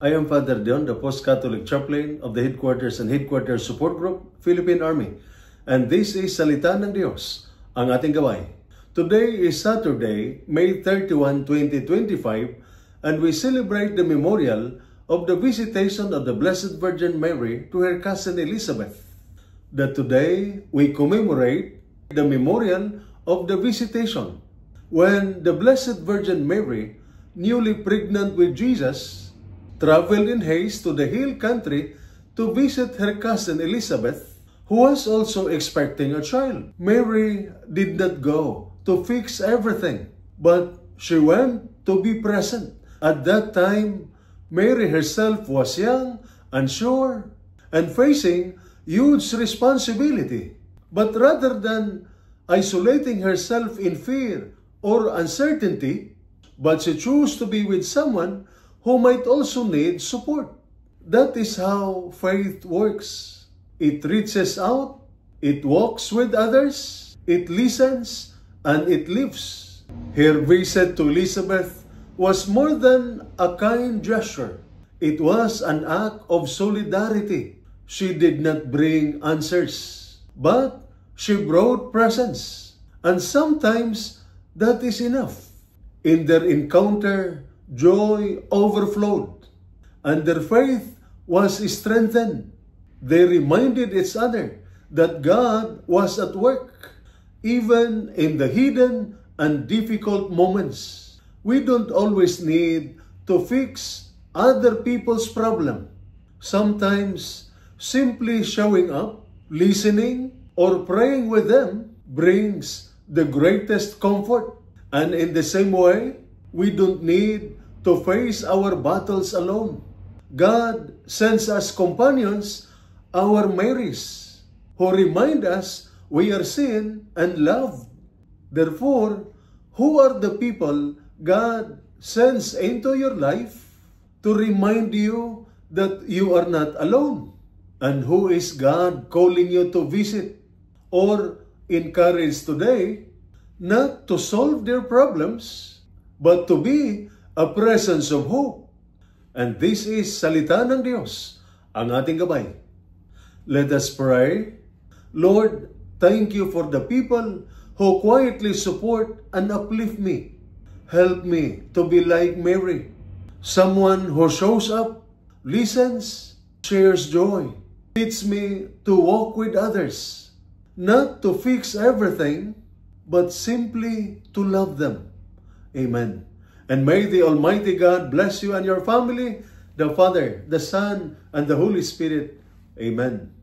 I am Father Dion, the Post-Catholic Chaplain of the Headquarters and Headquarters Support Group, Philippine Army. And this is Salita ng Diyos, ang ating gabay. Today is Saturday, May 31, 2025, and we celebrate the memorial of the visitation of the Blessed Virgin Mary to her cousin Elizabeth. That today we commemorate the memorial of the visitation when the Blessed Virgin Mary, newly pregnant with Jesus, traveled in haste to the hill country to visit her cousin Elizabeth, who was also expecting a child. Mary did not go to fix everything, but she went to be present. At that time, Mary herself was young, unsure, and facing huge responsibility. But rather than isolating herself in fear or uncertainty, but she chose to be with someone who might also need support. That is how faith works. It reaches out, it walks with others, it listens, and it lives. Her visit to Elizabeth was more than a kind gesture. It was an act of solidarity. She did not bring answers, but she brought presence. And sometimes that is enough. In their encounter, joy overflowed, and their faith was strengthened. They reminded each other that God was at work, even in the hidden and difficult moments. We don't always need to fix other people's problem. Sometimes, simply showing up, listening, or praying with them brings the greatest comfort. And in the same way, we don't need to face our battles alone. God sends us companions, our Marys, who remind us we are seen and loved. Therefore, who are the people God sends into your life to remind you that you are not alone? And who is God calling you to visit or encourage today? Not to solve their problems, but to be a presence of hope. And this is Salita ng Diyos, ang ating gabay. Let us pray. Lord, thank you for the people who quietly support and uplift me. Help me to be like Mary, someone who shows up, listens, shares joy. Teach me to walk with others, not to fix everything, but simply to love them. Amen. And may the Almighty God bless you and your family, the Father, the Son, and the Holy Spirit. Amen.